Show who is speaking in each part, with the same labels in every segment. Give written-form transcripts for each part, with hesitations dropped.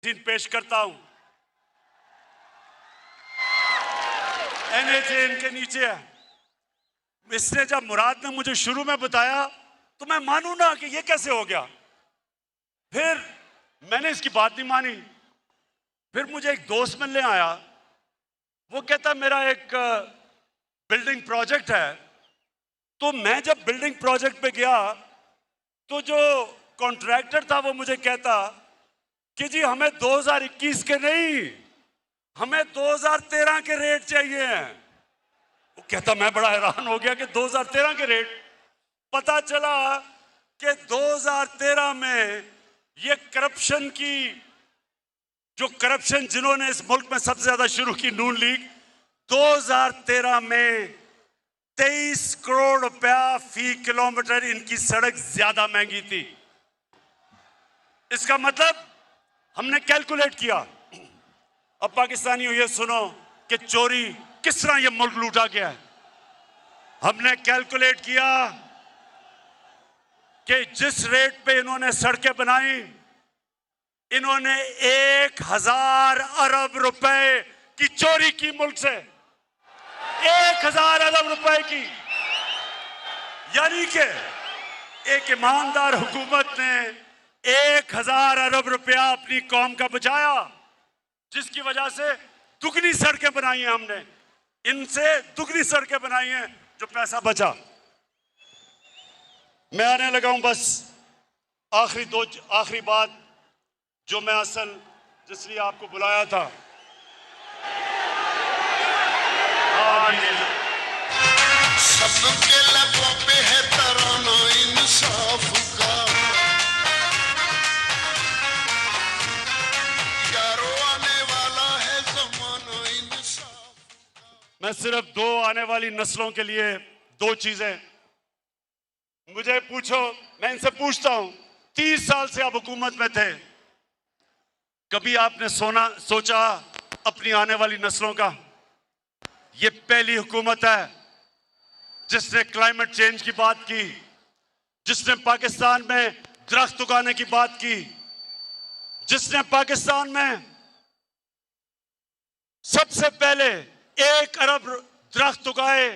Speaker 1: दिन पेश करता हूं। NHA इनके नीचे है। इसने जब मुराद ने मुझे शुरू में बताया तो मैं मानू ना कि ये कैसे हो गया। फिर मैंने इसकी बात नहीं मानी। फिर मुझे एक दोस्त मिलने आया। वो कहता मेरा एक बिल्डिंग प्रोजेक्ट है। तो मैं जब बिल्डिंग प्रोजेक्ट पे गया तो जो कॉन्ट्रैक्टर था वो मुझे कहता कि जी हमें 2021 के नहीं, हमें 2013 के रेट चाहिए हैं। वो कहता मैं बड़ा हैरान हो गया कि 2013 के रेट। पता चला कि 2013 में ये करप्शन की जो करप्शन जिन्होंने इस मुल्क में सबसे ज्यादा शुरू की, नून लीग, 2013 में 23 करोड़ रुपया फी किलोमीटर इनकी सड़क ज्यादा महंगी थी। इसका मतलब हमने कैलकुलेट किया। अब पाकिस्तानियों ये सुनो कि चोरी किस तरह ये मुल्क लूटा गया है। हमने कैलकुलेट किया कि जिस रेट पे इन्होंने सड़कें बनाई, इन्होंने 1000 अरब रुपए की चोरी की मुल्क से, 1000 अरब रुपए की। यानी कि एक ईमानदार हुकूमत ने 1000 अरब रुपया अपनी कौम का बचाया, जिसकी वजह से दुगनी सड़कें बनाई हैं हमने, इनसे दुगनी सड़कें बनाई हैं जो पैसा बचा। मैं आने लगा हूं बस आखिरी बात जो मैं असल जिसलिए आपको बुलाया था।
Speaker 2: सबके लबों पे है तराना इंसाफ का, यारो आने वाला है ज़माना इंसाफ का।
Speaker 1: मैं सिर्फ दो आने वाली नस्लों के लिए दो चीजें मुझे पूछो, मैं इनसे पूछता हूं, 30 साल से आप हुकूमत में थे, कभी आपने सोचा अपनी आने वाली नस्लों का? ये पहली हुकूमत है जिसने क्लाइमेट चेंज की बात की, जिसने पाकिस्तान में दरख्त उगाने की बात की, जिसने पाकिस्तान में सबसे पहले 1 अरब दरख्त उगाए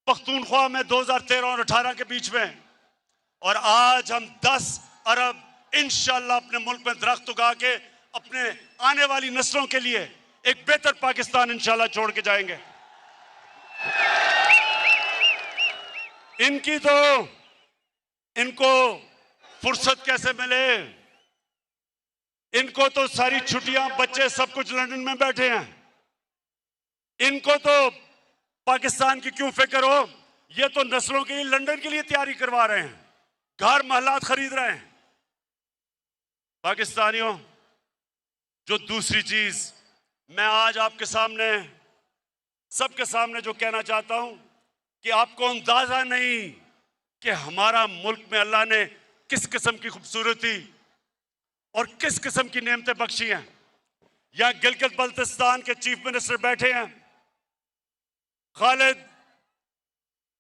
Speaker 1: पख्तूनख्वा में 2013 और 18 के बीच में। और आज हम 10 अरब इंशाल्लाह अपने मुल्क में दरख्त उगा के अपने आने वाली नस्लों के लिए एक बेहतर पाकिस्तान इंशाल्लाह छोड़ के जाएंगे। इनको फुर्सत कैसे मिले? इनको तो सारी छुट्टियां, बच्चे सब कुछ लंदन में बैठे हैं। इनको तो पाकिस्तान की क्यों फिक्र हो? ये तो नस्लों के लिए लंदन के लिए तैयारी करवा रहे हैं, घर महलात खरीद रहे हैं। पाकिस्तानियों, जो दूसरी चीज मैं आज आपके सामने, सबके सामने जो कहना चाहता हूं कि आपको अंदाजा नहीं कि हमारा मुल्क में अल्लाह ने किस किस्म की खूबसूरती और किस किस्म की नेमतें बख्शी हैं। यहां गिलगित बल्तिस्तान के चीफ मिनिस्टर बैठे हैं, खालिद।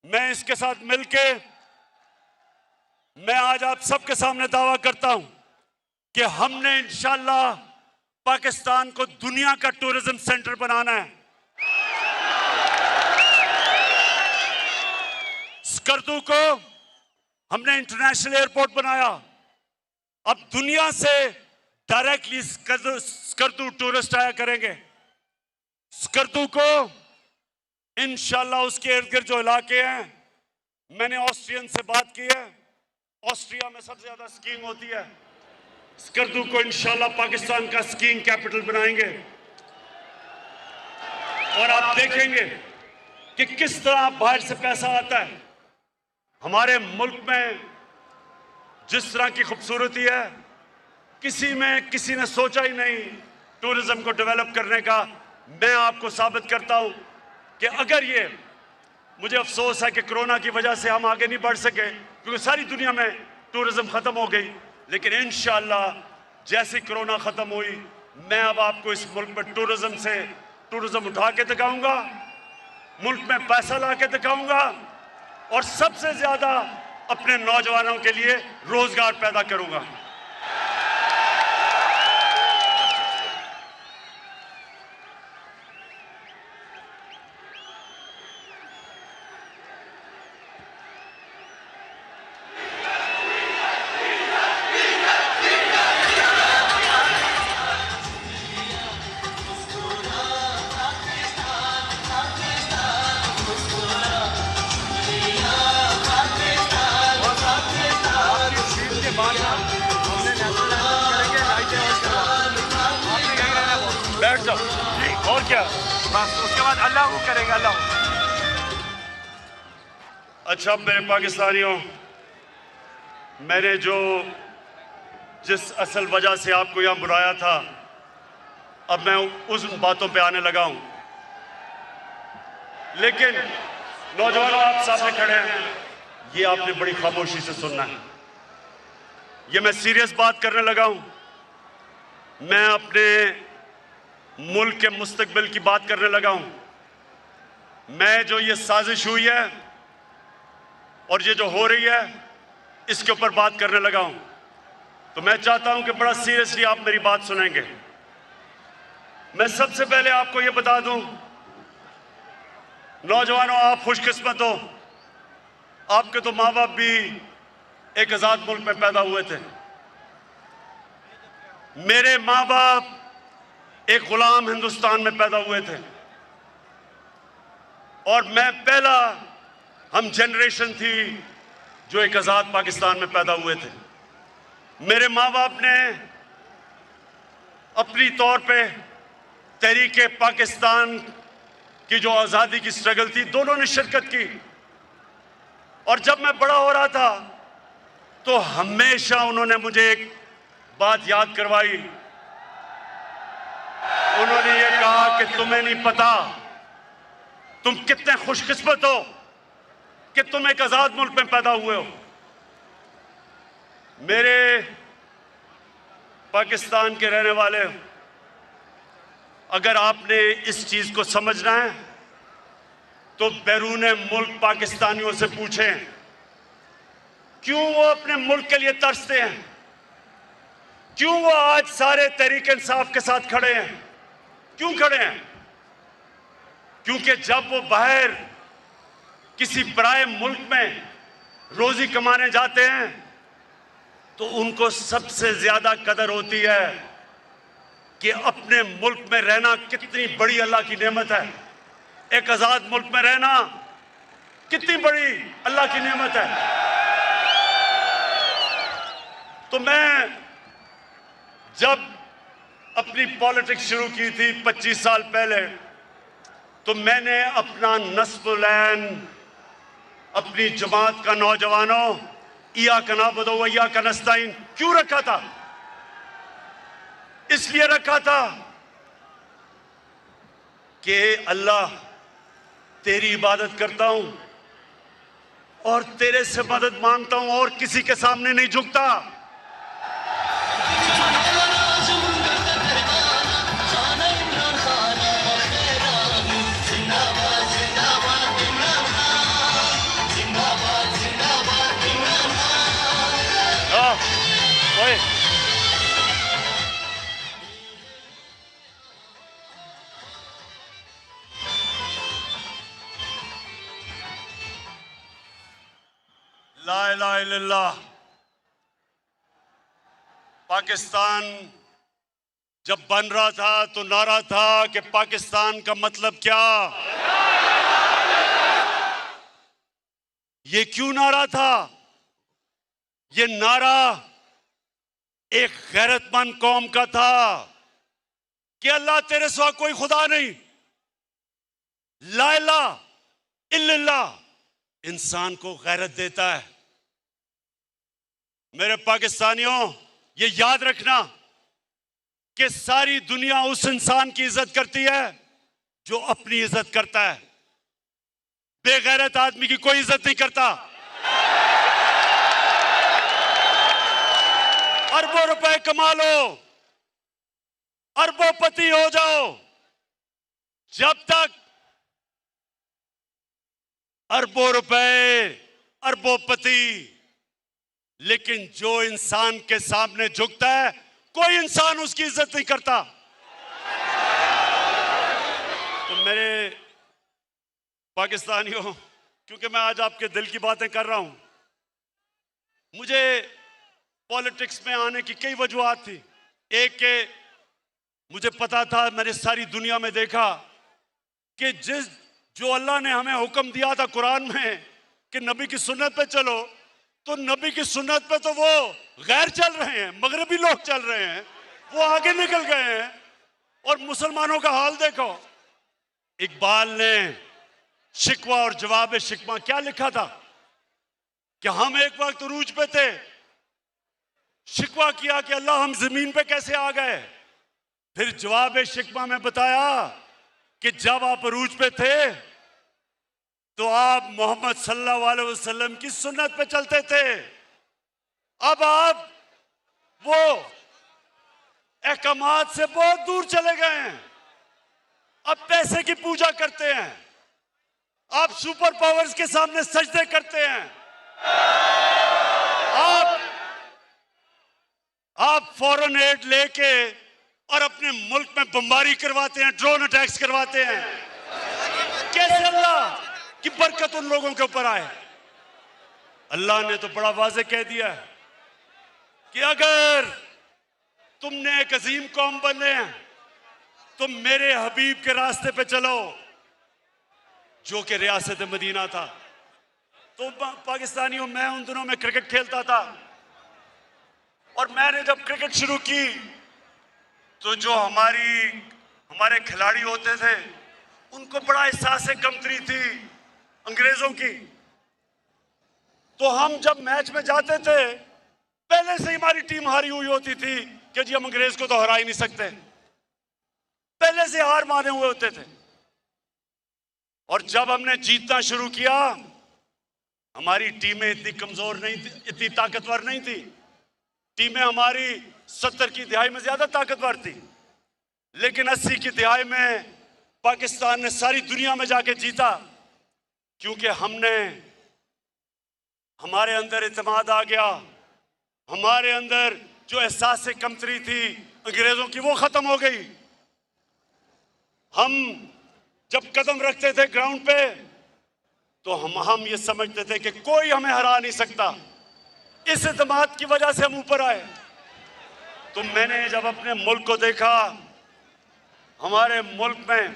Speaker 1: मैं इसके साथ मिलके मैं आज आप सबके सामने दावा करता हूं कि हमने इंशाल्लाह पाकिस्तान को दुनिया का टूरिज्म सेंटर बनाना है। स्कर्दू को हमने इंटरनेशनल एयरपोर्ट बनाया। अब दुनिया से डायरेक्टली स्कर्दू टूरिस्ट आया करेंगे। स्कर्दू को इंशाल्लाह उसके इर्द गिर्द जो इलाके हैं, मैंने ऑस्ट्रियन से बात की है, ऑस्ट्रिया में सबसे ज्यादा स्कीइंग होती है। स्कर्दू को इंशाल्लाह पाकिस्तान का स्कीइंग कैपिटल बनाएंगे। और आप देखेंगे कि किस तरह बाहर से पैसा आता है। हमारे मुल्क में जिस तरह की खूबसूरती है, किसी ने सोचा ही नहीं टूरिज्म को डेवलप करने का। मैं आपको साबित करता हूं कि अगर ये, मुझे अफसोस है कि कोरोना की वजह से हम आगे नहीं बढ़ सके, क्योंकि सारी दुनिया में टूरिज्म खत्म हो गई, लेकिन इंशाल्लाह जैसे कोरोना खत्म हुई, मैं अब आपको इस मुल्क में टूरिज्म उठा के दिखाऊंगा, मुल्क में पैसा ला के दिखाऊंगा और सबसे ज्यादा अपने नौजवानों के लिए रोजगार पैदा करूंगा। क्या?
Speaker 3: बस उसके बाद अल्लाह करेंगे, अल्लाह।
Speaker 1: अच्छा मेरे पाकिस्तानियों, मैंने जिस असल वजह से आपको यहाँ बुलाया था, अब मैं उस बातों पे आने लगा हूँ। लेकिन नौजवानों, आप सामने खड़े हैं, ये आपने बड़ी खामोशी से सुनना है। ये मैं सीरियस बात करने लगा हूँ। मैं अपने मुल्क के मुस्तकबिल की बात करने लगा हूँ। मैं जो ये साजिश हुई है और ये जो हो रही है, इसके ऊपर बात करने लगा हूँ। तो मैं चाहता हूँ कि बड़ा सीरियसली आप मेरी बात सुनेंगे। मैं सबसे पहले आपको ये बता दूं, नौजवानों, आप खुशकिस्मत हो, आपके तो माँ बाप भी एक आजाद मुल्क में पैदा हुए थे। मेरे माँ बाप एक गुलाम हिंदुस्तान में पैदा हुए थे और मैं पहला हम जनरेशन थी जो एक आजाद पाकिस्तान में पैदा हुए थे। मेरे माँ बाप ने अपनी तौर पे तहरीके पाकिस्तान की जो आज़ादी की स्ट्रगल थी, दोनों ने शिरकत की। और जब मैं बड़ा हो रहा था तो हमेशा उन्होंने मुझे एक बात याद करवाई। उन्होंने ये कहा कि तुम्हें नहीं पता तुम कितने खुशकिस्मत हो कि तुम एक आज़ाद मुल्क में पैदा हुए हो। मेरे पाकिस्तान के रहने वाले, अगर आपने इस चीज को समझना है तो बैरून मुल्क पाकिस्तानियों से पूछें क्यों वो अपने मुल्क के लिए तरसते हैं, क्यों वो आज सारे तहरीक इंसाफ के साथ खड़े हैं, क्यों खड़े हैं? क्योंकि जब वो बाहर किसी पराए मुल्क में रोजी कमाने जाते हैं तो उनको सबसे ज्यादा कदर होती है कि अपने मुल्क में रहना कितनी बड़ी अल्लाह की नेमत है। एक आजाद मुल्क में रहना कितनी बड़ी अल्लाह की नेमत है। तो मैं जब अपनी पॉलिटिक्स शुरू की थी 25 साल पहले, तो मैंने अपना नस्बुलैन, अपनी जमात का नौजवानों, इय्याका नअबुदु व इय्याका नस्तईन क्यों रखा था? इसलिए रखा था कि अल्लाह तेरी इबादत करता हूं और तेरे से मदद मांगता हूं और किसी के सामने नहीं झुकता। ओए ला इलाहा इल्लल्लाह। पाकिस्तान जब बन रहा था तो नारा था कि पाकिस्तान का मतलब क्या? ये क्यों नारा था? ये नारा एक गैरतमंद कौम का था कि अल्लाह तेरे सिवा कोई खुदा नहीं, ला इलाहा इल्लल्लाह इंसान को गैरत देता है। मेरे पाकिस्तानियों, ये याद रखना कि सारी दुनिया उस इंसान की इज्जत करती है जो अपनी इज्जत करता है। बेगैरत आदमी की कोई इज्जत नहीं करता। अरबों रुपए कमा लो, अरबोपति हो जाओ, जब तक अरबों रुपए, अरबोपति, लेकिन जो इंसान के सामने झुकता है कोई इंसान उसकी इज्जत नहीं करता। तो मेरे पाकिस्तानियों, क्योंकि मैं आज आपके दिल की बातें कर रहा हूं, मुझे पॉलिटिक्स में आने की कई वजूहात थी। एक के मुझे पता था, मैंने सारी दुनिया में देखा कि जो अल्लाह ने हमें हुक्म दिया था कुरान में कि नबी की सुन्नत पे चलो, तो नबी की सुन्नत पे तो वो गैर चल रहे हैं, मगरबी लोग चल रहे हैं, वो आगे निकल गए हैं। और मुसलमानों का हाल देखो, इकबाल ने शिकवा और जवाब शिकवा क्या लिखा था कि हम एक वक्त उरूज पे थे, शिकवा किया कि अल्लाह हम जमीन पे कैसे आ गए। फिर जवाब शिकवा में बताया कि जब आप उरूज पे थे तो आप मोहम्मद सल्लल्लाहु अलैहि वसल्लम की सुन्नत पे चलते थे। अब आप वो अहकामात से बहुत दूर चले गए हैं, अब पैसे की पूजा करते हैं, आप सुपर पावर्स के सामने सजदे करते हैं, आप फॉरेन एड लेके और अपने मुल्क में बमबारी करवाते हैं, ड्रोन अटैक्स करवाते हैं। कैसे अल्लाह की बरकत उन लोगों के ऊपर आए? अल्लाह ने तो बड़ा वाज़ेह कह दिया है कि अगर तुमने एक अजीम कौम बने हैं तो मेरे हबीब के रास्ते पे चलो, जो कि रियासत मदीना था। तो पाकिस्तानियों, मैं उन दिनों में क्रिकेट खेलता था और मैंने जब क्रिकेट शुरू की तो जो हमारे खिलाड़ी होते थे उनको बड़ा एहसास कमतरी थी अंग्रेजों की। तो हम जब मैच में जाते थे पहले से ही हमारी टीम हारी हुई होती थी कि जी हम अंग्रेज को तो हरा ही नहीं सकते, पहले से हार माने हुए होते थे। और जब हमने जीतना शुरू किया, हमारी टीमें इतनी कमजोर नहीं थी, इतनी ताकतवर नहीं थी। टीमें हमारी 70 की दहाई में ज्यादा ताकतवर थी, लेकिन 80 की दहाई में पाकिस्तान ने सारी दुनिया में जाके जीता, क्योंकि हमारे अंदर इत्मीनान आ गया, हमारे अंदर जो एहसास से कमतरी थी अंग्रेजों की वो खत्म हो गई। हम जब कदम रखते थे ग्राउंड पे तो हम ये समझते थे कि कोई हमें हरा नहीं सकता। इस इत्मीनान की वजह से हम ऊपर आए। तो मैंने जब अपने मुल्क को देखा, हमारे मुल्क में,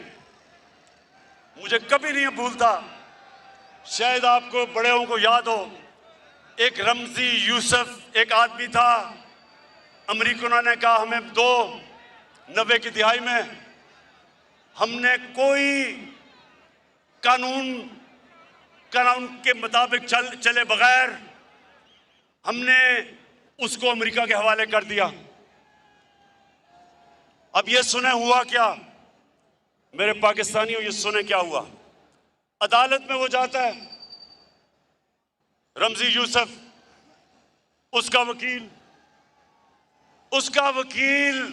Speaker 1: मुझे कभी नहीं भूलता, शायद आपको बड़ेों को याद हो, एक रमजी यूसुफ एक आदमी था, अमेरिकनों ने कहा हमें दो, 90 की दिहाई में हमने कोई कानून के मुताबिक चले बगैर हमने उसको अमेरिका के हवाले कर दिया। अब ये सुने हुआ क्या मेरे पाकिस्तानियों, ये सुने क्या हुआ। अदालत में वो जाता है, रमजी यूसुफ, उसका वकील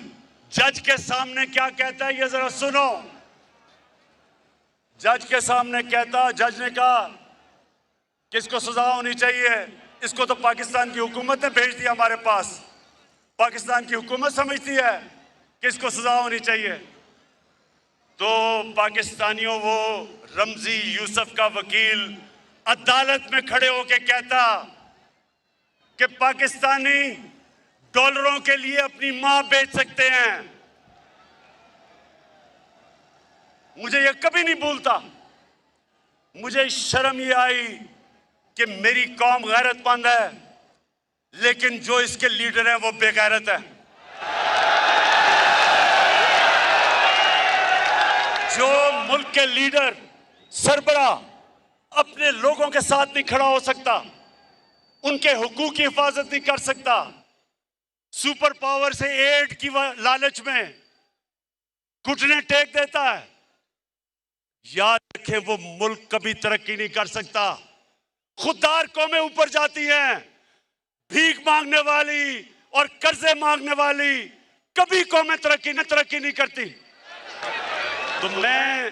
Speaker 1: जज के सामने क्या कहता है ये जरा सुनो। जज के सामने कहता, जज ने कहा कि इसको सजा होनी चाहिए, इसको तो पाकिस्तान की हुकूमत ने भेज दिया हमारे पास, पाकिस्तान की हुकूमत समझती है कि इसको सजा होनी चाहिए। तो पाकिस्तानियों, वो रमजी यूसुफ का वकील अदालत में खड़े होकर कहता कि पाकिस्तानी डॉलरों के लिए अपनी मां बेच सकते हैं। मुझे ये कभी नहीं भूलता, मुझे शर्म ये आई कि मेरी कौम गैरतमंद है, लेकिन जो इसके लीडर हैं वो बेगैरत है। जो मुल्क के लीडर, सरबरा अपने लोगों के साथ नहीं खड़ा हो सकता, उनके हुकूक की हिफाजत नहीं कर सकता, सुपर पावर से एड की लालच में घुटने टेक देता है, याद रखें वो मुल्क कभी तरक्की नहीं कर सकता। खुददार कौमें ऊपर जाती हैं, भीख मांगने वाली और कर्जे मांगने वाली कभी कौमें तरक्की नहीं करती। तो मैं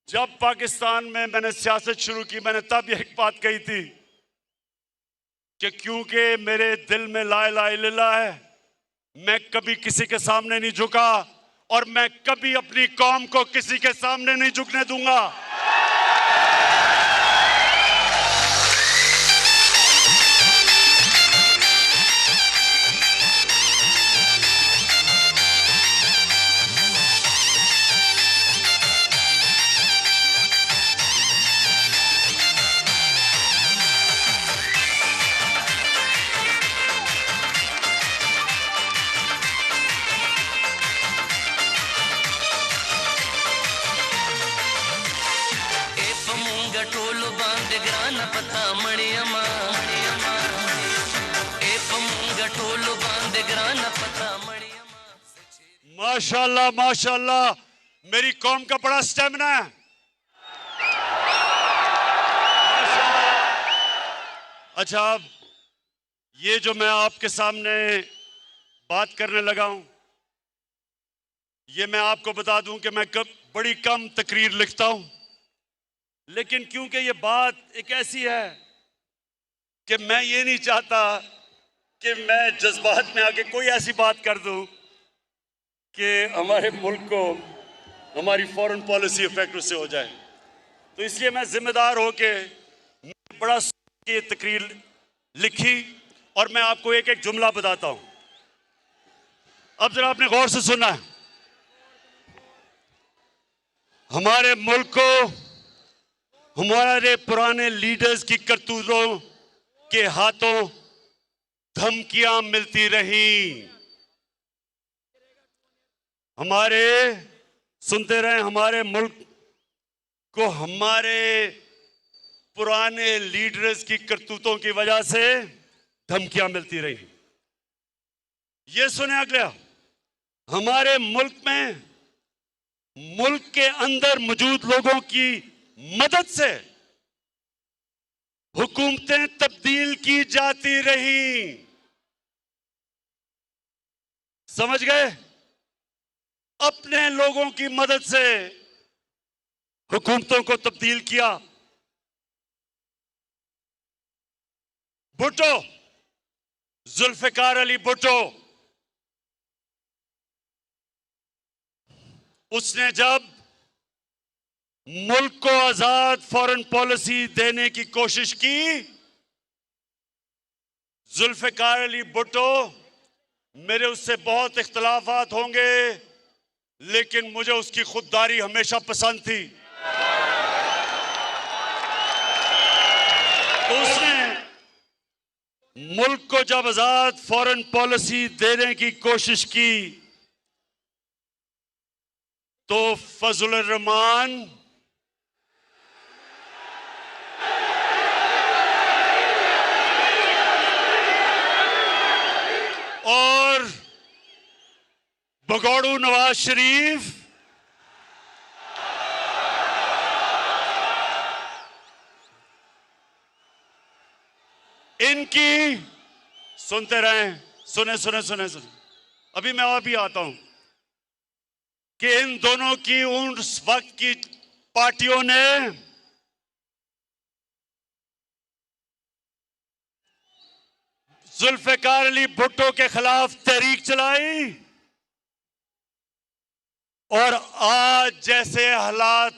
Speaker 1: जब पाकिस्तान में मैंने सियासत शुरू की, मैंने तब एक बात कही थी कि क्योंकि मेरे दिल में ला इलाहा इल्लल्लाह है, मैं कभी किसी के सामने नहीं झुका और मैं कभी अपनी कौम को किसी के सामने नहीं झुकने दूंगा। माशाल्लाह माशाल्लाह, मेरी कौम का बड़ा स्टेमिना है। अच्छा, अब ये जो मैं आपके सामने बात करने लगा हूं, ये मैं आपको बता दूं कि मैं बड़ी कम तकरीर लिखता हूं, लेकिन क्योंकि ये बात एक ऐसी है कि मैं ये नहीं चाहता कि मैं जज्बात में आके कोई ऐसी बात कर दूं कि हमारे मुल्क को हमारी फॉरेन पॉलिसी इफेक्ट उससे हो जाए। तो इसलिए मैं जिम्मेदार होके बड़ा ये तकरीर लिखी और मैं आपको एक एक जुमला बताता हूं। अब जरा आपने गौर से सुनना है। हमारे मुल्क को हमारे पुराने लीडर्स की करतूतों के हाथों धमकियां मिलती रही। सुनते रहे, हमारे मुल्क को हमारे पुराने लीडर्स की करतूतों की वजह से धमकियां मिलती रही। ये सुने अगला, हमारे मुल्क में मुल्क के अंदर मौजूद लोगों की मदद से हुकूमतें तब्दील की जाती रही। समझ गए? अपने लोगों की मदद से हुकूमतों को तब्दील किया। भुट्टो, जुल्फिकार अली भुट्टो, उसने जब मुल्क को आजाद फॉरेन पॉलिसी देने की कोशिश की, जुल्फिकार अली भुट्टो, मेरे उससे बहुत इख्तिलाफात होंगे लेकिन मुझे उसकी खुददारी हमेशा पसंद थी। तो उसने मुल्क को जब आजाद फॉरेन पॉलिसी देने की कोशिश की तो फजलुर रहमान और भगोड़ू नवाज शरीफ इनकी सुनते रहें, सुने सुने सुने सुने, अभी मैं अभी आता हूं कि इन दोनों की उस वक्त की पार्टियों ने जुल्फिकार अली भुट्टो के खिलाफ तहरीक चलाई और आज जैसे हालात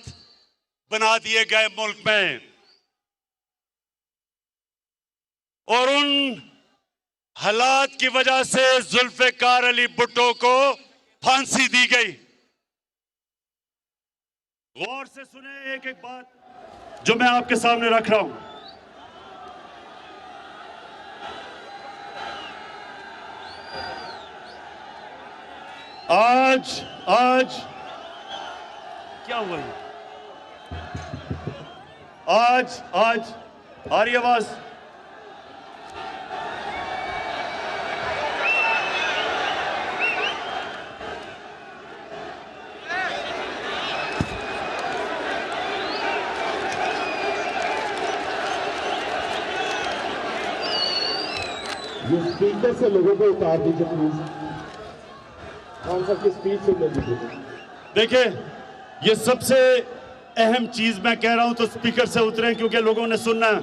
Speaker 1: बना दिए गए मुल्क में, और उन हालात की वजह से जुल्फिकार अली भुट्टो को फांसी दी गई। गौर से सुने एक एक बात जो मैं आपके सामने रख रहा हूं। आज क्या हुआ है? आज आ रही आवाज?
Speaker 4: ये स्पीकर से लोगों को उतार दीजिए प्लीज। खान साहब की स्पीच सुन लीजिए।
Speaker 1: देखिए, ये सबसे अहम चीज मैं कह रहा हूं तो स्पीकर से उतरें क्योंकि लोगों ने सुनना है।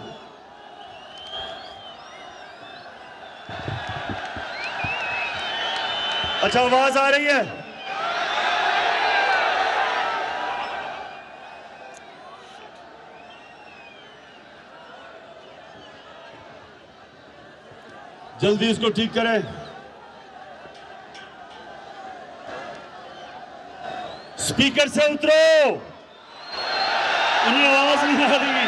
Speaker 1: अच्छा, आवाज आ रही है? जल्दी इसको ठीक करें। स्पीकर से उतरो, उन्हें आवाज नहीं आ रही।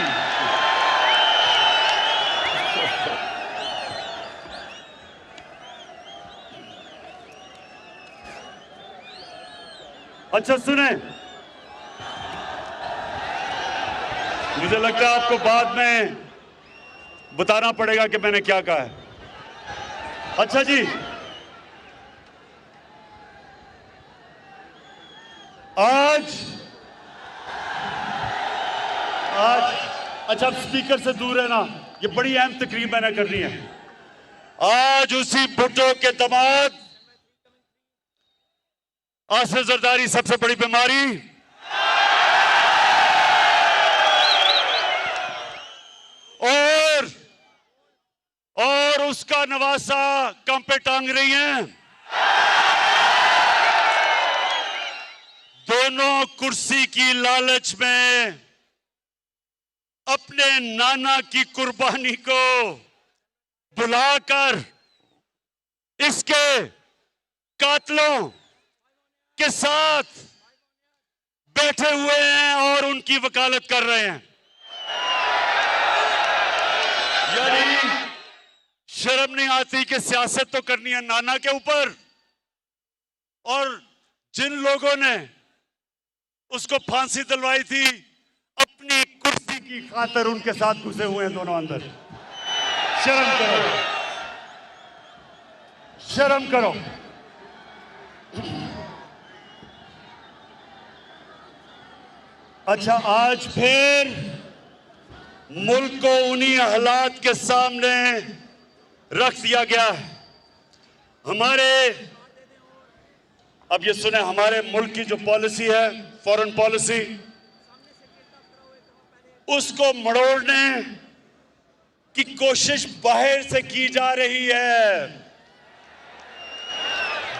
Speaker 1: अच्छा सुने, मुझे लगता है आपको बाद में बताना पड़ेगा कि मैंने क्या कहा है। अच्छा जी, आज आज अच्छा, अब स्पीकर से दूर है ना, ये बड़ी अहम तकरीब मैंने करनी है। आज उसी भुट्टो के दामाद आसिफ जरदारी, सबसे बड़ी बीमारी और उसका नवासा कम पे टांग रही हैं। दोनों कुर्सी की लालच में अपने नाना की कुर्बानी को बुलाकर इसके कातलों के साथ बैठे हुए हैं और उनकी वकालत कर रहे हैं। यानी शर्म नहीं आती कि सियासत तो करनी है नाना के ऊपर, और जिन लोगों ने उसको फांसी दिलवाई थी अपनी कुर्सी की खातिर उनके साथ घुसे हुए हैं दोनों अंदर। शर्म करो, शर्म करो। अच्छा, आज फिर मुल्क को उन्हीं हालात के सामने रख दिया गया है। अब ये सुने, हमारे मुल्क की जो पॉलिसी है, फॉरेन पॉलिसी, उसको मड़ोड़ने की कोशिश बाहर से की जा रही है।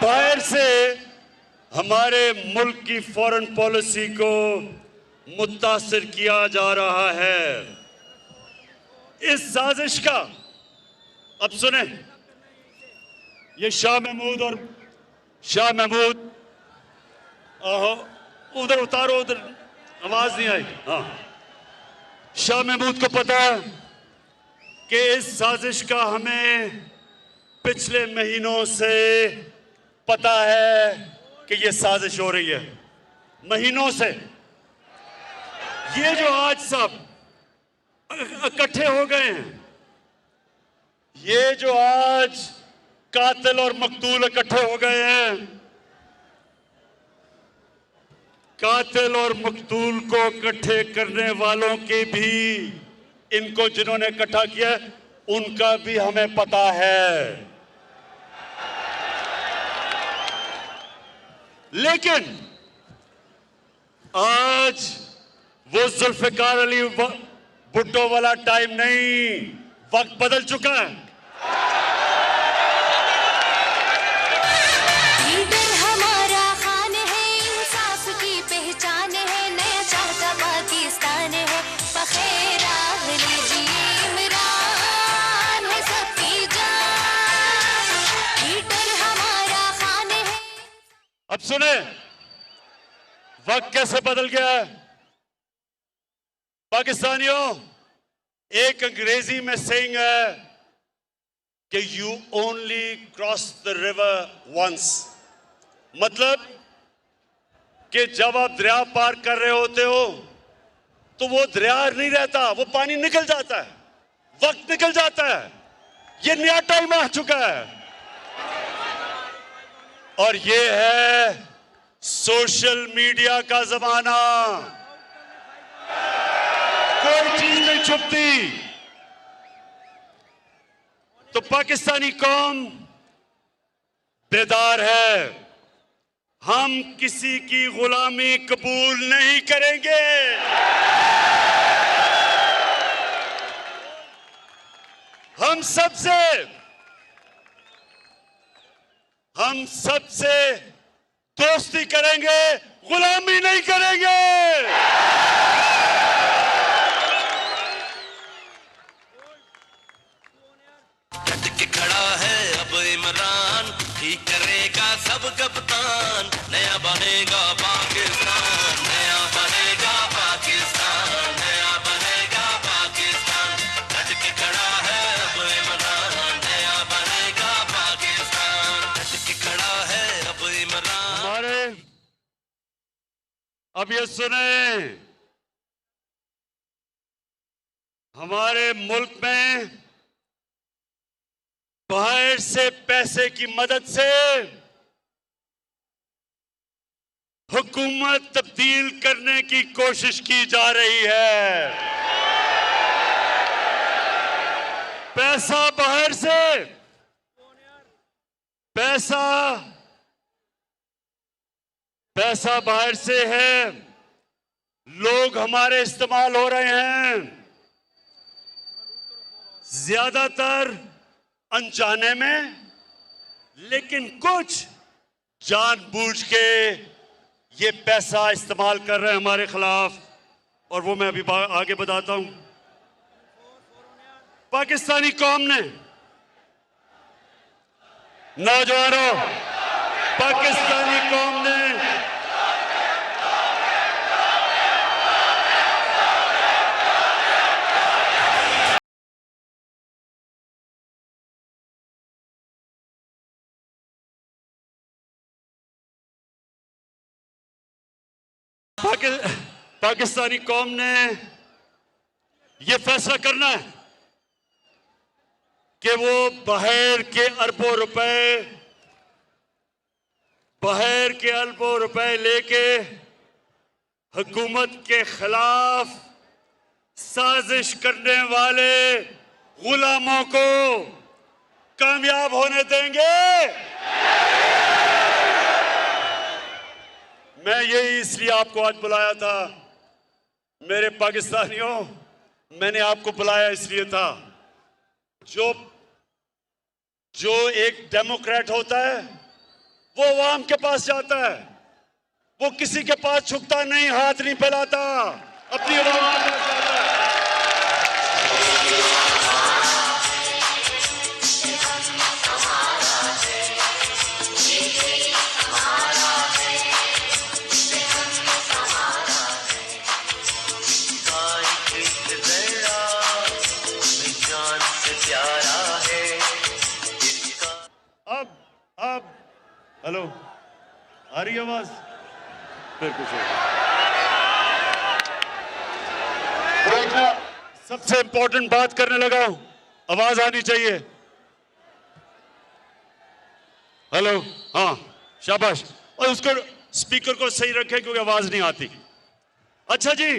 Speaker 1: बाहर से हमारे मुल्क की फॉरेन पॉलिसी को मुतासिर किया जा रहा है। इस साजिश का, अब सुने, ये शाह महमूद, आहो उधर उतारो, उधर आवाज नहीं आई। हाँ, शाह महमूद को पता है कि इस साजिश का हमें पिछले महीनों से पता है कि ये साजिश हो रही है, महीनों से। ये जो आज सब इकट्ठे हो गए हैं, ये जो आज कातिल और मकतूल इकट्ठे हो गए हैं, कातिल और मकतूल को इकट्ठे करने वालों के भी, इनको जिन्होंने इकट्ठा किया उनका भी हमें पता है। लेकिन आज वो जुल्फिकार अली भुट्टो वाला टाइम नहीं, वक्त बदल चुका है।
Speaker 5: लीडर हमारा खान है, इंसाफ की पहचान है, नया चाहता पाकिस्तान है, बखेरा लीजिए इमरान है सबकी जान, लीडर हमारा खान है।
Speaker 1: अब सुने, वक्त कैसे बदल गया है। पाकिस्तानियों, एक अंग्रेजी में सेइंग है कि you only cross the river once, मतलब कि जब आप दरिया पार कर रहे होते हो तो वो दरिया नहीं रहता, वो पानी निकल जाता है, वक्त निकल जाता है। ये नया टाइम आ चुका है और ये है सोशल मीडिया का जमाना। कोई चीज नहीं छुपती। तो पाकिस्तानी कौम बेदार है। हम किसी की गुलामी कबूल नहीं करेंगे। हम सबसे दोस्ती करेंगे, गुलामी नहीं करेंगे।
Speaker 6: खड़ा है अब इमरान, ठीक करेगा सब कप्तान, नया बनेगा पाकिस्तान, नया बनेगा पाकिस्तान, नया बनेगा पाकिस्तान, डट के खड़ा है अब इमरान, नया बनेगा पाकिस्तान, डट के खड़ा है अब इमरान।
Speaker 1: अब ये सुने, हमारे मुल्क में बाहर से पैसे की मदद से हुकूमत तब्दील करने की कोशिश की जा रही है। पैसा बाहर से, पैसा बाहर से है, लोग हमारे इस्तेमाल हो रहे हैं, ज्यादातर अनजाने में, लेकिन कुछ जानबूझ के ये पैसा इस्तेमाल कर रहे हैं हमारे खिलाफ। और वो मैं अभी आगे बताता हूं। पाकिस्तानी कौम ने, नौजवानों, पाकिस्तानी कौम ने पाकिस्तानी कौम ने यह फैसला करना है कि वो बाहर के अरबों रुपए लेके हुकूमत के खिलाफ साजिश करने वाले गुलामों को कामयाब होने देंगे। मैं यही इसलिए आपको आज बुलाया था मेरे पाकिस्तानियों, मैंने आपको बुलाया इसलिए था, जो एक डेमोक्रेट होता है वो अवाम के पास जाता है, वो किसी के पास झुकता नहीं, हाथ नहीं फैलाता, अपनी अवाम के पास जाता है। अब हेलो, आ रही आवाज? फिर कुछ सबसे इंपॉर्टेंट बात करने लगा हूं, आवाज आनी चाहिए। हेलो, हाँ, शाबाश। और उसको स्पीकर को सही रखें क्योंकि आवाज नहीं आती। अच्छा जी,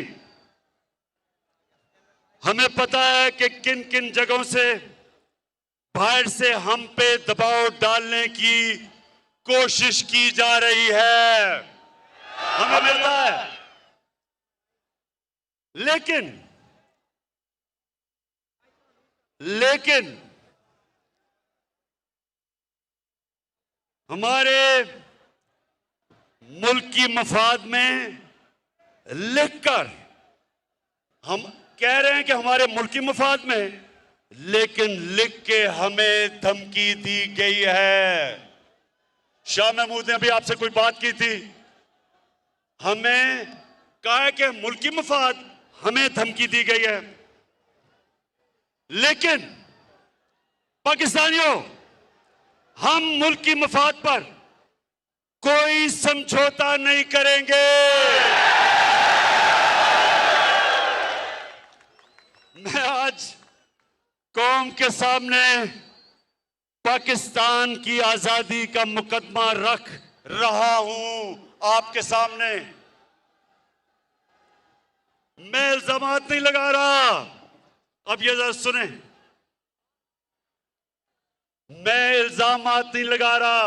Speaker 1: हमें पता है कि किन किन जगहों से बाहर से हम पे दबाव डालने की कोशिश की जा रही है, हमें पता है। लेकिन हमारे मुल्क की मफाद में लिखकर हम कह रहे हैं कि हमारे मुल्क की मफाद में, लेकिन लिख के हमें धमकी दी गई है। शाह महमूद ने अभी आपसे कोई बात की थी, हमें कहा है कि मुल्क की मफाद, हमें धमकी दी गई है। लेकिन पाकिस्तानियों, हम मुल्क की मफाद पर कोई समझौता नहीं करेंगे। मैं आज कौम के सामने पाकिस्तान की आजादी का मुकदमा रख रहा हूं, आपके सामने। मैं इल्जामात नहीं लगा रहा, अब ये जरा सुने, मैं इल्जामात नहीं लगा रहा।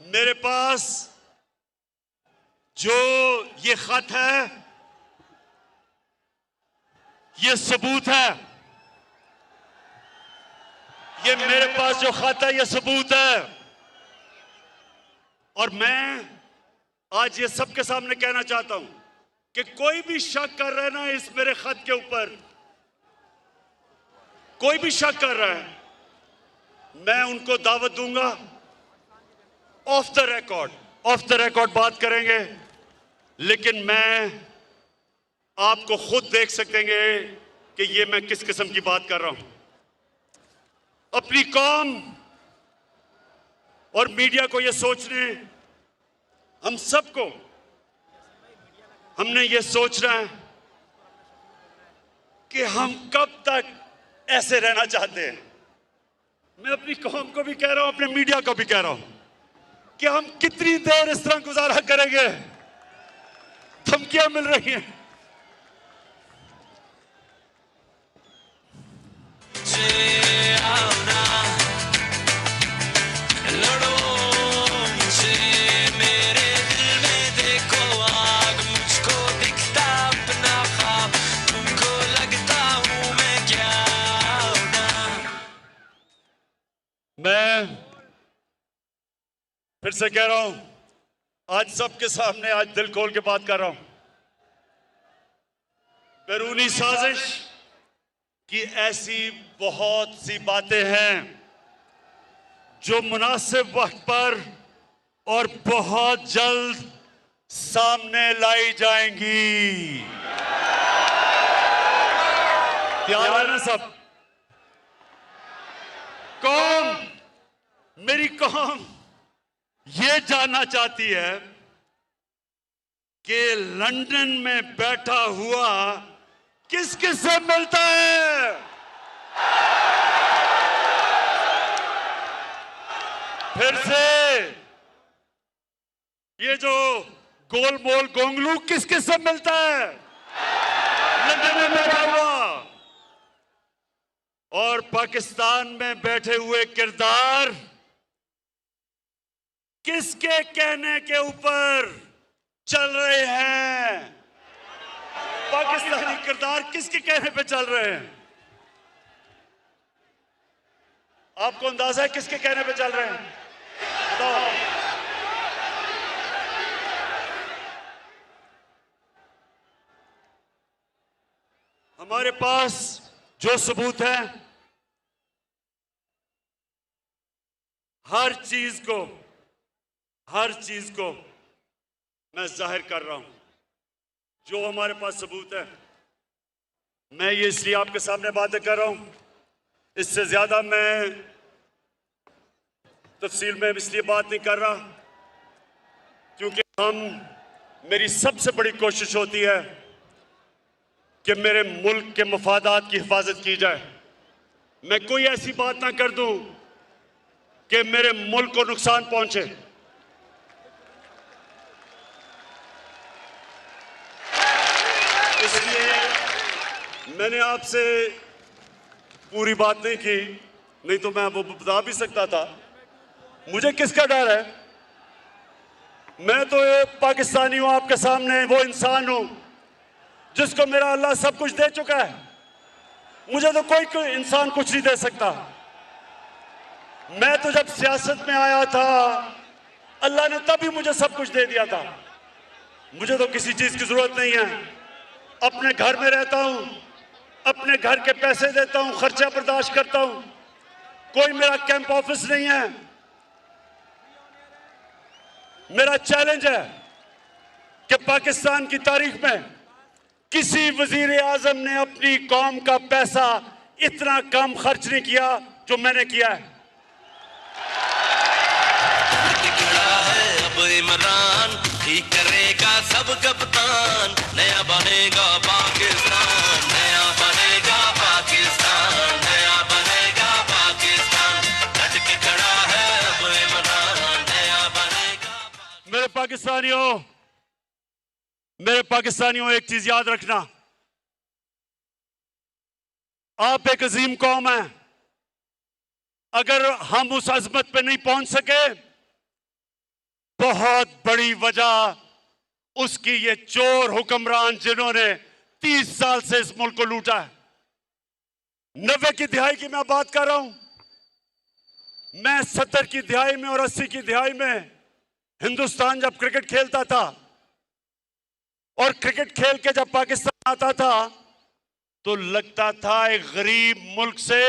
Speaker 1: मेरे पास जो ये खत है, ये सबूत है, ये मेरे पास जो खत है ये सबूत है। और मैं आज ये सबके सामने कहना चाहता हूं कि कोई भी शक कर रहा है ना इस मेरे खत के ऊपर, कोई भी शक कर रहा है, मैं उनको दावत दूंगा, ऑफ द रिकॉर्ड बात करेंगे। लेकिन मैं आपको खुद देख सकेंगे कि ये मैं किस किस्म की बात कर रहा हूं। अपनी कौम और मीडिया को ये सोचने, हम सबको, हमने ये सोचना है कि हम कब तक ऐसे रहना चाहते हैं। मैं अपनी कौम को भी कह रहा हूं, अपने मीडिया को भी कह रहा हूं कि हम कितनी देर इस तरह गुजारा करेंगे। धमकियां मिल रही हैं। मैं फिर से कह रहा हूं, आज सबके सामने आज दिल खोल के बात कर रहा हूं। बैरूनी साजिश की ऐसी बहुत सी बातें हैं जो मुनासिब वक्त पर और बहुत जल्द सामने लाई जाएंगी। तैयार है ना सब? कौम, मेरी कौम ये जानना चाहती है कि लंदन में बैठा हुआ किस किस से मिलता है। फिर से ये जो गोल मोल गोंगलू किस किस से मिलता है लंदन में बैठा हुआ। और पाकिस्तान में बैठे हुए किरदार किसके कहने के ऊपर चल रहे हैं? पाकिस्तानी किरदार किसके कहने पे चल रहे हैं? आपको अंदाजा है किसके कहने पे चल रहे हैं? बताओ। हमारे पास जो सबूत है, हर चीज को मैं जाहिर कर रहा हूं। जो हमारे पास सबूत है, मैं ये इसलिए आपके सामने बातें कर रहा हूं। इससे ज्यादा मैं तफसील में इसलिए बात नहीं कर रहा क्योंकि मेरी सबसे बड़ी कोशिश होती है कि मेरे मुल्क के मफादात की हिफाजत की जाए। मैं कोई ऐसी बात ना कर दूं कि मेरे मुल्क को नुकसान पहुंचे। इसलिए मैंने आपसे पूरी बात नहीं की, नहीं तो मैं वो बता भी सकता था। मुझे किसका डर है? मैं तो एक पाकिस्तानी हूं, आपके सामने वो इंसान हूं जिसको मेरा अल्लाह सब कुछ दे चुका है। मुझे तो कोई इंसान कुछ नहीं दे सकता। मैं तो जब सियासत में आया था, अल्लाह ने तभी मुझे सब कुछ दे दिया था। मुझे तो किसी चीज की जरूरत नहीं है। अपने घर में रहता हूं, अपने घर के पैसे देता हूं, खर्चा बर्दाश्त करता हूं। कोई मेरा कैंप ऑफिस नहीं है। मेरा चैलेंज है कि पाकिस्तान की तारीख में किसी वजीर आजम ने अपनी कौम का पैसा इतना कम खर्च नहीं किया जो मैंने किया है।
Speaker 6: खड़ा है अब इमरान, ठीक करेगा सब कप्तान। नया बनेगा पाकिस्तान, नया बनेगा पाकिस्तान, नया बनेगा पाकिस्तान। डट के खड़ा है अब इमरान, नया बनेगा।
Speaker 1: मेरे पाकिस्तानियों एक चीज याद रखना, आप एक अजीम कौम है। अगर हम उस अजमत पे नहीं पहुंच सके, बहुत बड़ी वजह उसकी ये चोर हुक्मरान जिन्होंने 30 साल से इस मुल्क को लूटा है। 90 की दिहाई की मैं बात कर रहा हूं। मैं 70 की दिहाई में और 80 की दिहाई में हिंदुस्तान जब क्रिकेट खेलता था और क्रिकेट खेल के जब पाकिस्तान आता था तो लगता था एक गरीब मुल्क से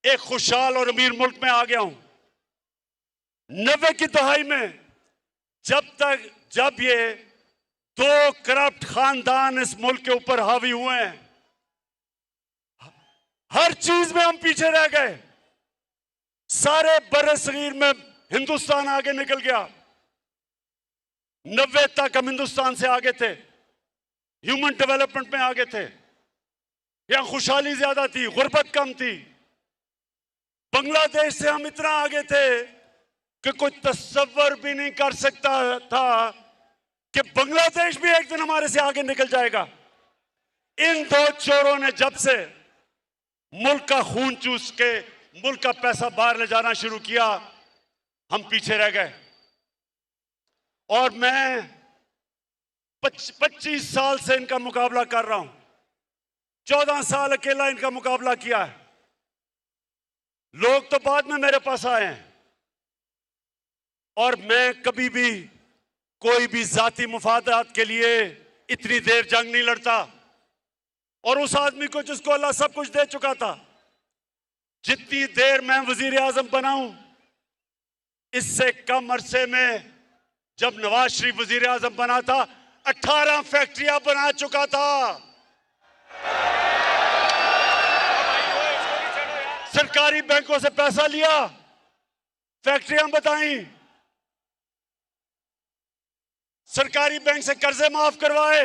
Speaker 1: एक खुशहाल और अमीर मुल्क में आ गया हूं। 90 की दहाई में जब ये 2 करप्ट खानदान इस मुल्क के ऊपर हावी हुए हैं, हर चीज में हम पीछे रह गए। सारे बर्रे सगीर में हिंदुस्तान आगे निकल गया। 90 तक हम हिंदुस्तान से आगे थे, ह्यूमन डेवलपमेंट में आगे थे। यहां खुशहाली ज्यादा थी, गुर्बत कम थी। बांग्लादेश से हम इतना आगे थे कि कोई तस्वर भी नहीं कर सकता था कि बांग्लादेश भी एक दिन हमारे से आगे निकल जाएगा। इन दो चोरों ने जब से मुल्क का खून चूस के मुल्क का पैसा बाहर ले जाना शुरू किया, हम पीछे रह गए। और मैं 25 साल से इनका मुकाबला कर रहा हूं, 14 साल अकेला इनका मुकाबला किया है। लोग तो बाद में मेरे पास आए हैं, और मैं कभी भी कोई भी जाती मुफादात के लिए इतनी देर जंग नहीं लड़ता। और उस आदमी को जिसको अल्लाह सब कुछ दे चुका था, जितनी देर मैं वजीर आजम बनाऊं, इससे कम अरसे में जब नवाज शरीफ वजीर आजम बना था 18 फैक्ट्रियां बना चुका था। सरकारी बैंकों से पैसा लिया, फैक्ट्रियां बताई, सरकारी बैंक से कर्जे माफ करवाए।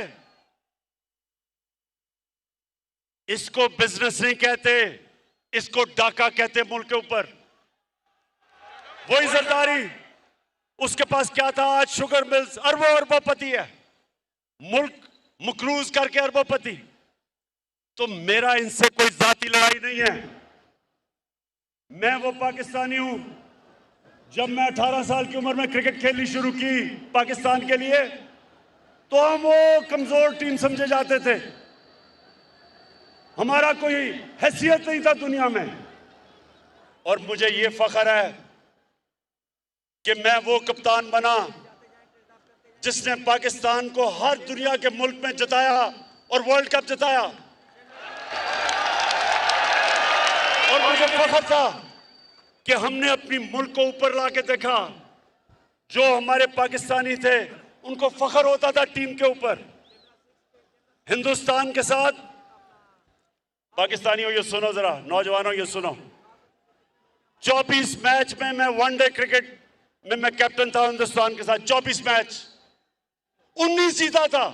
Speaker 1: इसको बिजनेस नहीं कहते, इसको डाका कहते मुल्क के ऊपर। वही जरदारी, उसके पास क्या था, आज शुगर मिल्स, अरबों अरबोपति है, मुल्क मकरूज करके अरबोपति। तो मेरा इनसे कोई जाती लड़ाई नहीं है। मैं वो पाकिस्तानी हूं, जब मैं 18 साल की उम्र में क्रिकेट खेलनी शुरू की पाकिस्तान के लिए, तो हम वो कमजोर टीम समझे जाते थे, हमारा कोई हैसियत नहीं था दुनिया में। और मुझे ये फख्र है कि मैं वो कप्तान बना जिसने पाकिस्तान को हर दुनिया के मुल्क में जिताया और वर्ल्ड कप जिताया। और मुझे फख्र था कि हमने अपनी मुल्क को ऊपर लाके देखा। जो हमारे पाकिस्तानी थे उनको फख्र होता था टीम के ऊपर। हिंदुस्तान के साथ, पाकिस्तानियों ये सुनो जरा, नौजवानों ये सुनो, 24 मैच में मैं वनडे क्रिकेट में मैं कैप्टन था हिंदुस्तान के साथ। 24 मैच 19 जीता था,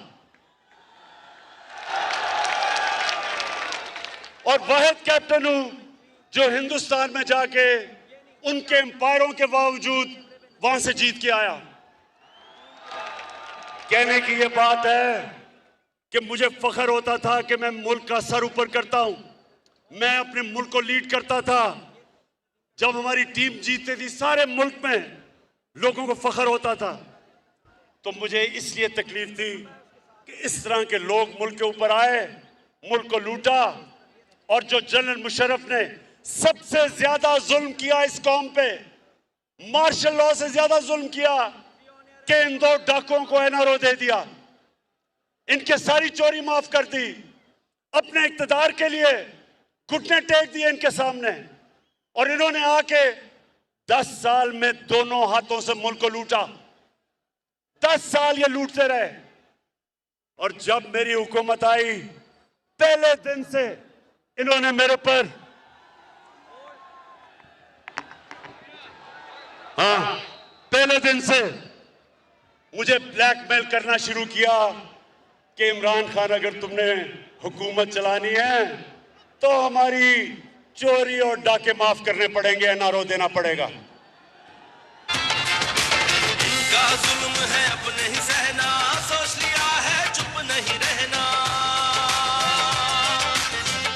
Speaker 1: और वाहिद कैप्टन हूं जो हिंदुस्तान में जाके उनके एम्पायरों के बावजूद वहां से जीत के आया। कहने की ये बात है कि मुझे फख्र होता था कि मैं मुल्क का सर ऊपर करता हूं, मैं अपने मुल्क को लीड करता था। जब हमारी टीम जीतती थी सारे मुल्क में लोगों को फख्र होता था। तो मुझे इसलिए तकलीफ थी कि इस तरह के लोग मुल्क के ऊपर आए, मुल्क को लूटा। और जो जनरल मुशर्रफ ने सबसे ज्यादा जुल्म किया इस कौम पे, मार्शल लॉ से ज्यादा जुल्म किया कि इन दो डाकुओं को एनआरओ दे दिया, इनके सारी चोरी माफ कर दी, अपने इक्तदार के लिए घुटने टेक दिए इनके सामने। और इन्होंने आके 10 साल में दोनों हाथों से मुल्क को लूटा। 10 साल ये लूटते रहे। और जब मेरी हुकूमत आई, पहले दिन से इन्होंने मेरे पर, हाँ, पहले दिन से मुझे ब्लैकमेल करना शुरू किया कि इमरान खान, अगर तुमने हुकूमत चलानी है तो हमारी चोरी और डाके माफ करने पड़ेंगे, एनआरओ देना पड़ेगा।
Speaker 6: इनका जुल्म है अपने ही सहना, सोच लिया है चुप नहीं रहना।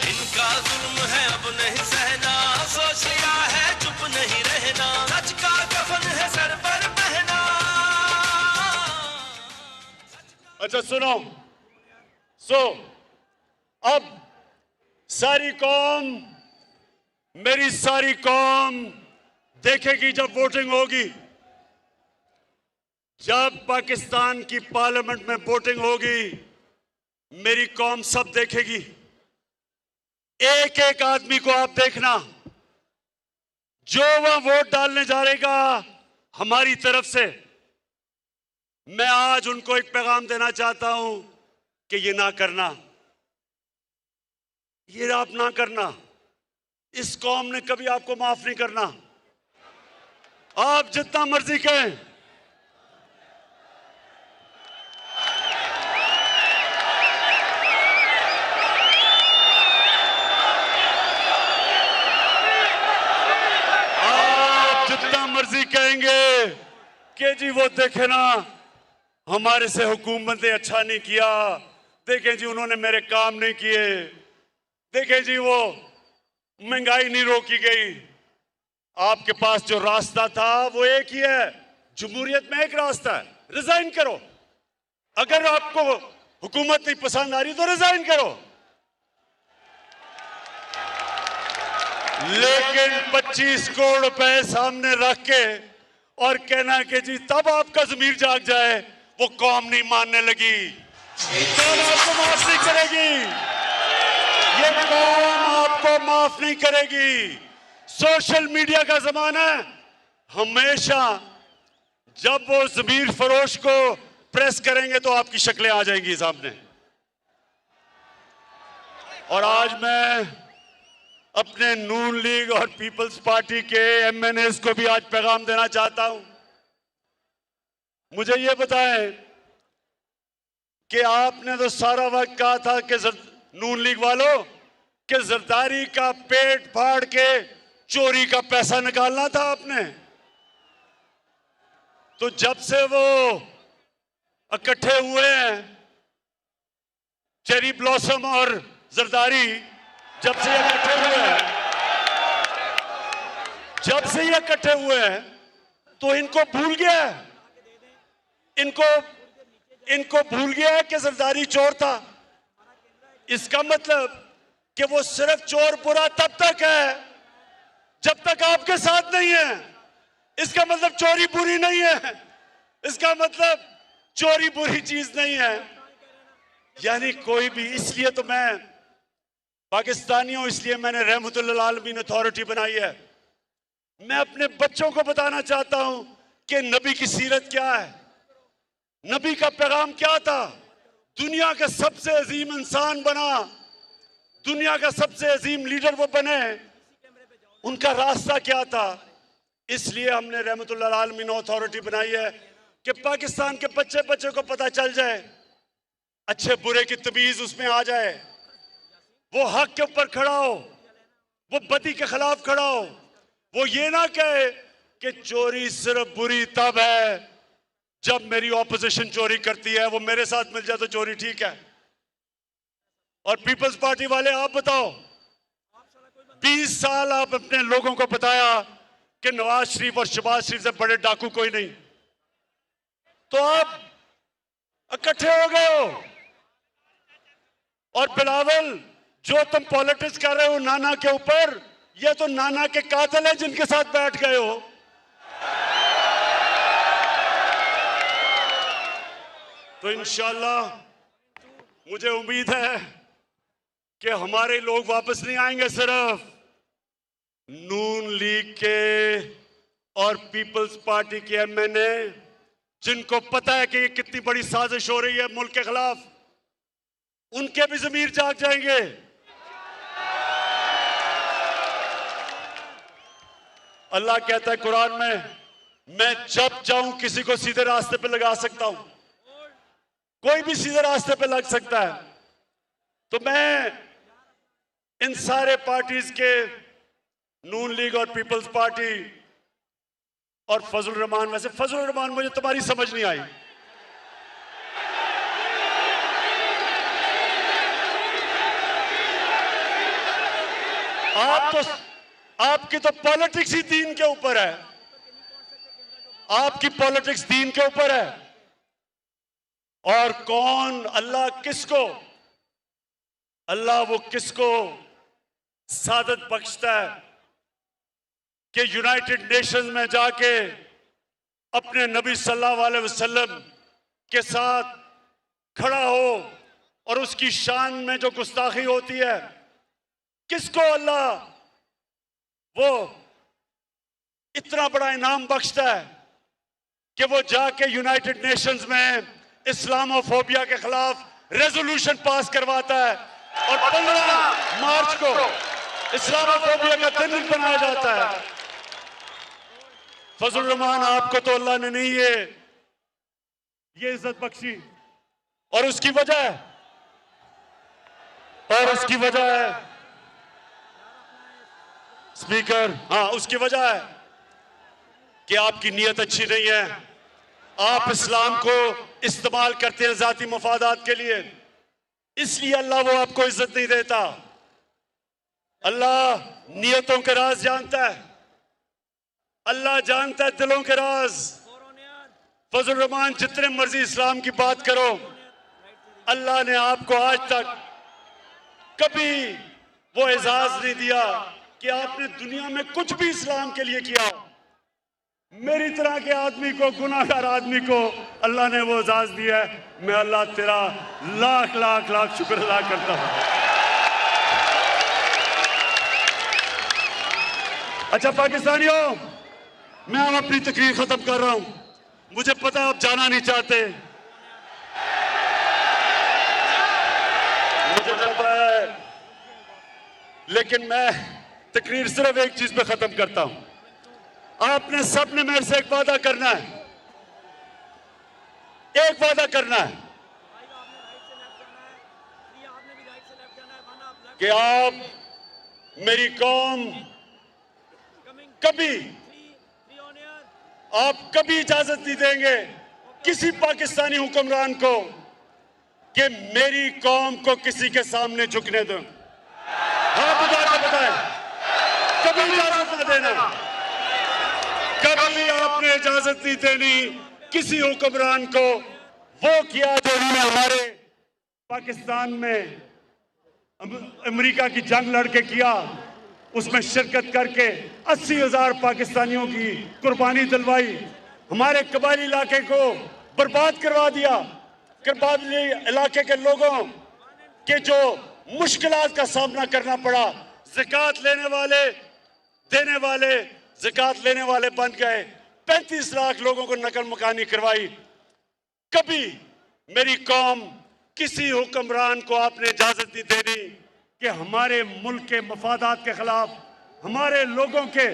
Speaker 6: इनका जुल्म है अपने ही सहना, सोच लिया है चुप नहीं रहना। सच का कफन है सर पर पहना।
Speaker 1: अच्छा सुनो, अब सारी कौम, मेरी सारी कौम देखेगी जब वोटिंग होगी, जब पाकिस्तान की पार्लियामेंट में वोटिंग होगी, मेरी कौम सब देखेगी। एक एक आदमी को आप देखना, जो वह वोट डालने जा रहेगा हमारी तरफ से। मैं आज उनको एक पैगाम देना चाहता हूं कि ये ना करना, ये आप ना करना। इस कौम ने कभी आपको माफ नहीं करना। आप जितना मर्जी कहें, आप जितना मर्जी कहेंगे, कि जी वो देखे ना, हमारे से हुकूमत ने अच्छा नहीं किया, देखें जी उन्होंने मेरे काम नहीं किए, देखें जी वो महंगाई नहीं रोकी गई। आपके पास जो रास्ता था वो एक ही है, जमहूरियत में एक रास्ता है, रिजाइन करो। अगर आपको हुकूमत नहीं पसंद आ रही तो रिजाइन करो, लेकिन 25 करोड़ रुपए सामने रख के और कहना कि जी तब आपका ज़मीर जाग जाए, वो कौम नहीं मानने लगी, कौम आपको माफ नहीं करेगी, ये कौम आपको माफ नहीं करेगी। सोशल मीडिया का जमाना है, हमेशा जब वो ज़मीर फरोश को प्रेस करेंगे तो आपकी शक्लें आ जाएंगी सामने। और आज मैं अपने नून लीग और पीपल्स पार्टी के एमएनएस को भी आज पैगाम देना चाहता हूं। मुझे ये बताएं कि आपने तो सारा वक्त कहा था कि नून लीग वालों कि जरदारी का पेट फाड़ के चोरी का पैसा निकालना था आपने, तो जब से वो इकट्ठे हुए हैं, चेरी ब्लॉसम और जरदारी, जब से ये इकट्ठे हुए हैं, जब से ये इकट्ठे हुए हैं, तो इनको भूल गया है, इनको भूल गया है कि जरदारी चोर था। इसका मतलब कि वो सिर्फ चोर बुरा तब तक है जब तक आपके साथ नहीं है। इसका मतलब चोरी बुरी नहीं है, इसका मतलब चोरी बुरी चीज नहीं है। यानी कोई भी, इसलिए तो मैं पाकिस्तानी हूं, इसलिए मैंने रहमतुल्लिल आलमीन अथॉरिटी बनाई है। मैं अपने बच्चों को बताना चाहता हूं कि नबी की सीरत क्या है, नबी का पैगाम क्या था, दुनिया का सबसे अजीम इंसान बना, दुनिया का सबसे अजीम लीडर वो बने, उनका रास्ता क्या था। इसलिए हमने रहमतुल्लिल आलमीन अथॉरिटी बनाई है कि पाकिस्तान के बच्चे बच्चे को पता चल जाए, अच्छे बुरे की तमीज उसमें आ जाए, वो हक के ऊपर खड़ा हो, वो बदी के खिलाफ खड़ा हो, वो ये ना कहे कि चोरी सिर्फ बुरी तब है जब मेरी ऑपोजिशन चोरी करती है, वो मेरे साथ मिल जाए तो चोरी ठीक है। और पीपल्स पार्टी वाले आप बताओ, 20 साल आप अपने लोगों को बताया कि नवाज शरीफ और शहबाज शरीफ से बड़े डाकू कोई नहीं, तो आप इकट्ठे हो गए हो। और बिलावल, जो तुम पॉलिटिक्स कर रहे हो नाना के ऊपर, ये तो नाना के कातिल हैं जिनके साथ बैठ गए हो। तो इंशाल्लाह मुझे उम्मीद है कि हमारे लोग वापस नहीं आएंगे, सिर्फ नून लीग के और पीपल्स पार्टी के एमएनए, जिनको पता है कि ये कितनी बड़ी साजिश हो रही है मुल्क के खिलाफ, उनके भी ज़मीर जाग जाएंगे। अल्लाह कहता है कुरान में, मैं जब चाहूं किसी को सीधे रास्ते पे लगा सकता हूं, कोई भी सीधे रास्ते पे लग सकता है। तो मैं इन सारे पार्टीज के, नून लीग और पीपल्स पार्टी और फजल रहमान, वैसे फजल रहमान मुझे तुम्हारी समझ नहीं आई, आपकी तो पॉलिटिक्स ही दीन के ऊपर है, आपकी पॉलिटिक्स दीन के ऊपर है। और कौन, अल्लाह किसको, अल्लाह वो किसको सादत बख्शता है कि यूनाइटेड नेशंस में जाके अपने नबी सल्लल्लाहु अलैहि वसल्लम के साथ खड़ा हो और उसकी शान में जो गुस्ताखी होती है, किसको अल्लाह वो इतना बड़ा इनाम बख्शता है कि वो जाके यूनाइटेड नेशंस में इस्लामोफोबिया के खिलाफ रेजोल्यूशन पास करवाता है और 15 मार्च को इस्लामोफोबिया का दिन बनाया जाता है। फजल रहमान, आपको तो अल्लाह ने नहीं ये इज्जत बख्शी, और उसकी वजह है स्पीकर, हाँ, उसकी वजह है कि आपकी नीयत अच्छी नहीं है, आप इस्लाम को इस्तेमाल करते हैं जाती मफादात के लिए, इसलिए अल्लाह वो आपको इज्जत नहीं देता। अल्लाह नियतों के राज जानता है, अल्लाह जानता है दिलों के राज। फजल रहमान, जितने मर्जी इस्लाम की बात करो, अल्लाह ने आपको आज तक कभी वो एजाज नहीं दिया कि आपने दुनिया में कुछ भी इस्लाम के लिए किया। मेरी तरह के आदमी को, गुनाहगार आदमी को अल्लाह ने वो एजाज दिया है। मैं अल्लाह तेरा लाख लाख लाख शुक्र अदा करता हूं। अच्छा पाकिस्तानियों, मैं अब अपनी तकरीर खत्म कर रहा हूं। मुझे पता है आप जाना नहीं चाहते, मुझे पता है, लेकिन मैं तकरीर सिर्फ एक चीज पे खत्म करता हूं। आपने सबने मेरे से एक वादा करना है, एक वादा करना है कि आप मेरी कौम कभी इजाजत नहीं देंगे किसी पाकिस्तानी हुक्मरान को कि मेरी कौम को किसी के सामने झुकने दो। हाँ बताएं, कभी इजाजत ना देना, कभी आपने इजाजत नहीं देनी किसी हुक्मरान को। वो किया जो उन्होंने हमारे पाकिस्तान में अमेरिका की जंग लड़के किया, उसमें शिरकत करके 80,000 पाकिस्तानियों की कुर्बानी दिलवाई, हमारे कबायली इलाके को बर्बाद करवा दिया। कबायली इलाके के लोगों के जो मुश्किलात का सामना करना पड़ा, ज़कात लेने वाले देने वाले ज़कात लेने वाले बन गए, 35 लाख लोगों को नकल मकानी करवाई। कभी मेरी कौम किसी हुक्मरान को आपने इजाजत नहीं देनी कि हमारे मुल्क के मफादात के खिलाफ, हमारे लोगों के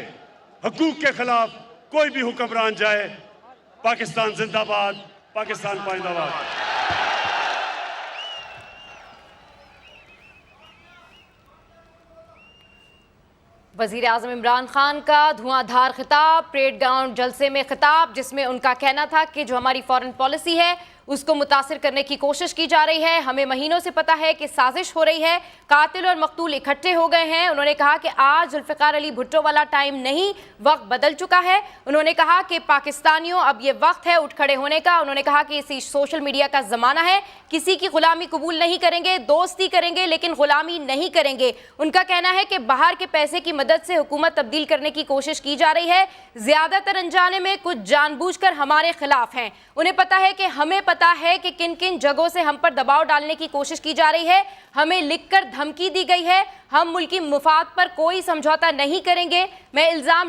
Speaker 1: हकूक के खिलाफ कोई भी हुक्मरान जाए। पाकिस्तान जिंदाबाद, पाकिस्तान पाइंदाबाद।
Speaker 7: वज़ीर आज़म इमरान खान का धुआंधार खिताब, परेड ग्राउंड जलसे में खिताब, जिसमें उनका कहना था कि जो हमारी फॉरेन पॉलिसी है उसको मुतासिर करने की कोशिश की जा रही है। हमें महीनों से पता है कि साजिश हो रही है, कातिल और मकतूल इकट्ठे हो गए हैं। उन्होंने कहा कि आज जुल्फ़िकार अली भुट्टो वाला टाइम नहीं, वक्त बदल चुका है। उन्होंने कहा कि पाकिस्तानियों अब ये वक्त है उठ खड़े होने का। उन्होंने कहा कि इसी सोशल मीडिया का ज़माना है, किसी की गुलामी कबूल नहीं करेंगे, दोस्ती करेंगे लेकिन गुलामी नहीं करेंगे। उनका कहना है कि बाहर के पैसे की मदद से हुकूमत तब्दील करने की कोशिश की जा रही है, ज़्यादातर अनजाने में, कुछ जानबूझकर हमारे खिलाफ हैं। उन्हें पता है कि हमें पता है कि किन किन जगहों से हम पर दबाव डालने की कोशिश की जा रही है। हमें लिखकर धमकी दी गई है, हम मुल्की मुफाद पर कोई समझौता नहीं करेंगे। मैं इल्ज़ाम